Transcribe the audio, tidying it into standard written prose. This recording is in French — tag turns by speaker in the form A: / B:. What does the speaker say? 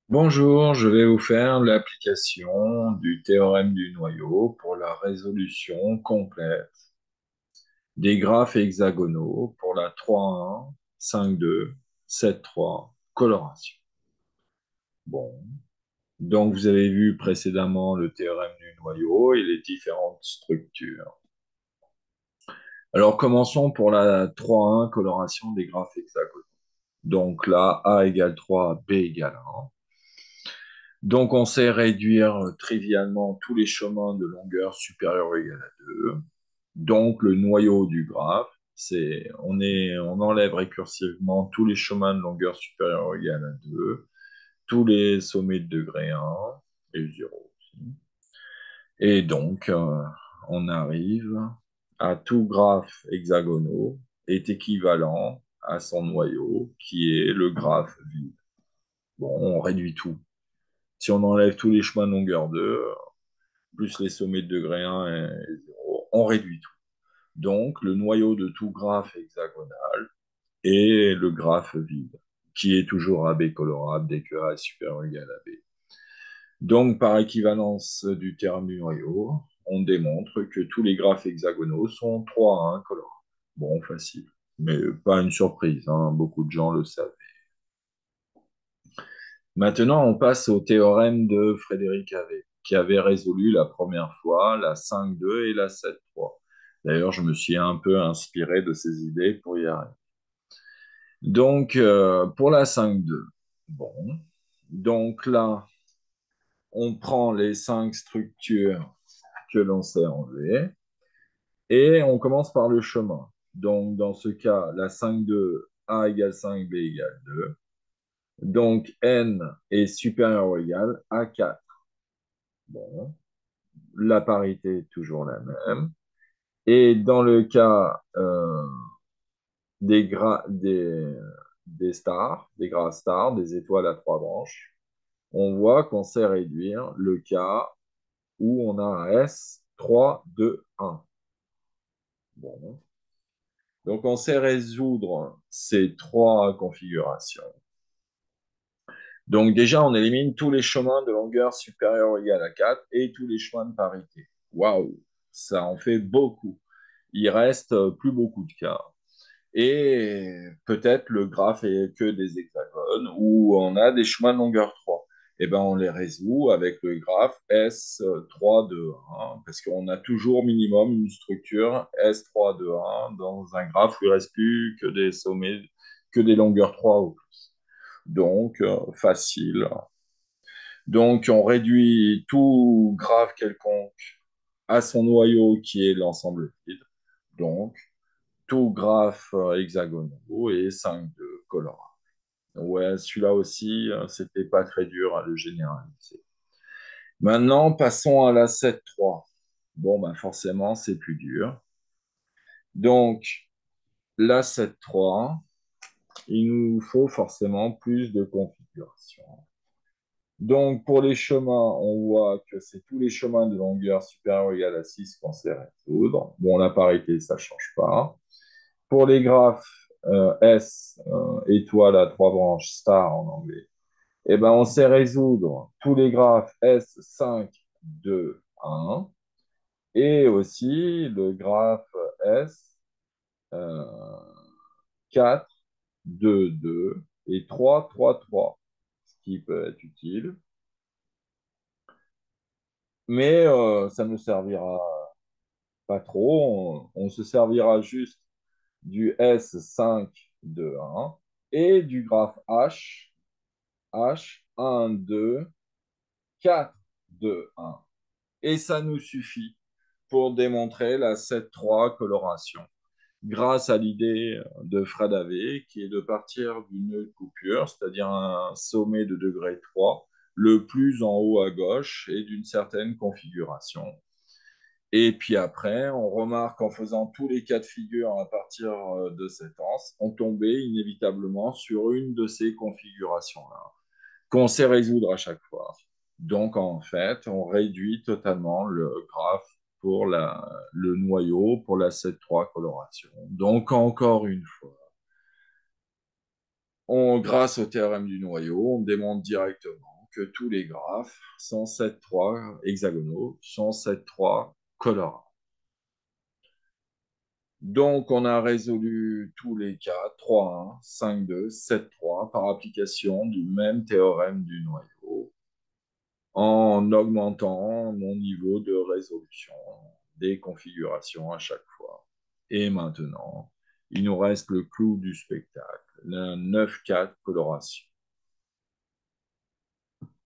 A: Bonjour, je vais vous faire l'application du théorème du noyau pour la résolution complète des graphes hexagonaux pour la 3,1, 5,2, 7,3 coloration. Bon, donc vous avez vu précédemment le théorème du noyau et les différentes structures. Alors commençons pour la 3,1 coloration des graphes hexagonaux. Donc là, A égale 3, B égale 1. Donc, on sait réduire trivialement tous les chemins de longueur supérieure ou égale à 2. Donc, le noyau du graphe, on enlève récursivement tous les chemins de longueur supérieure ou égale à 2, tous les sommets de degré 1 et 0 aussi. Et donc, on arrive à tout graphe hexagonal est équivalent à son noyau, qui est le graphe vide. Bon, on réduit tout. Si on enlève tous les chemins de longueur 2, plus les sommets de degré 1 et 0, on réduit tout. Donc, le noyau de tout graphe hexagonal est le graphe vide, qui est toujours AB colorable dès que A est supérieur ou égal à B. Donc, par équivalence du terme du noyau, on démontre que tous les graphes hexagonaux sont 3 à 1 colorables. Bon, facile, mais pas une surprise, hein, beaucoup de gens le savent. Maintenant, on passe au théorème de Frédéric Havet, qui avait résolu la première fois la 5,2 et la 7,3. D'ailleurs, je me suis un peu inspiré de ces idées pour y arriver. Donc, pour la 5,2, bon, donc là, on prend les 5 structures que l'on sait enlever et on commence par le chemin. Donc, dans ce cas, la 5,2, A égale 5, B égale 2. Donc, N est supérieur ou égal à 4. Bon, la parité est toujours la même. Et dans le cas des stars, des graphes stars, des étoiles à trois branches, on voit qu'on sait réduire le cas où on a un S 3, 2, 1. Bon. Donc on sait résoudre ces trois configurations. Donc déjà, on élimine tous les chemins de longueur supérieure ou égale à 4 et tous les chemins de parité. Waouh, ça en fait beaucoup. Il reste plus beaucoup de cas. Et peut-être le graphe est que des hexagones où on a des chemins de longueur 3. Et ben on les résout avec le graphe S3 de 1 parce qu'on a toujours minimum une structure S3 de 1 dans un graphe où il ne reste plus que des sommets, que des longueurs 3 ou plus. Donc, facile. Donc, on réduit tout graphe quelconque à son noyau qui est l'ensemble vide. Donc, tout graphe hexagonaux et 5 de colorant. Ouais, celui-là aussi, c'était pas très dur à le généraliser. Maintenant, passons à la 7,3. Bon, ben forcément, c'est plus dur. Donc, la 7,3, il nous faut forcément plus de configuration. Donc, pour les chemins, on voit que c'est tous les chemins de longueur supérieure ou égale à 6 qu'on sait résoudre. Bon, la parité, ça ne change pas. Pour les graphes S, étoile à trois branches, star en anglais, eh ben, on sait résoudre tous les graphes S5, 2, 1 et aussi le graphe S 4, 2, 2 et 3, 3, 3, ce qui peut être utile. Mais ça ne servira pas trop. On se servira juste du S5 de 1 et du graphe H 1, 2, 4, 2, 1. Et ça nous suffit pour démontrer la 7,3 coloration. Grâce à l'idée de Fred Havet, qui est de partir d'une coupure, c'est-à-dire un sommet de degré 3, le plus en haut à gauche et d'une certaine configuration. Et puis après, on remarque en faisant tous les cas de figure à partir de cette anse, on tombait inévitablement sur une de ces configurations-là, qu'on sait résoudre à chaque fois. Donc en fait, on réduit totalement le graphe pour le noyau pour la 7,3 coloration. Donc encore une fois, grâce au théorème du noyau, on démontre directement que tous les graphes 107.3 hexagonaux sont 7.3 colorants. Donc, on a résolu tous les cas 3,1, 5,2, 7,3 par application du même théorème du noyau en augmentant mon niveau de résolution des configurations à chaque fois. Et maintenant, il nous reste le clou du spectacle, la 9,4 coloration.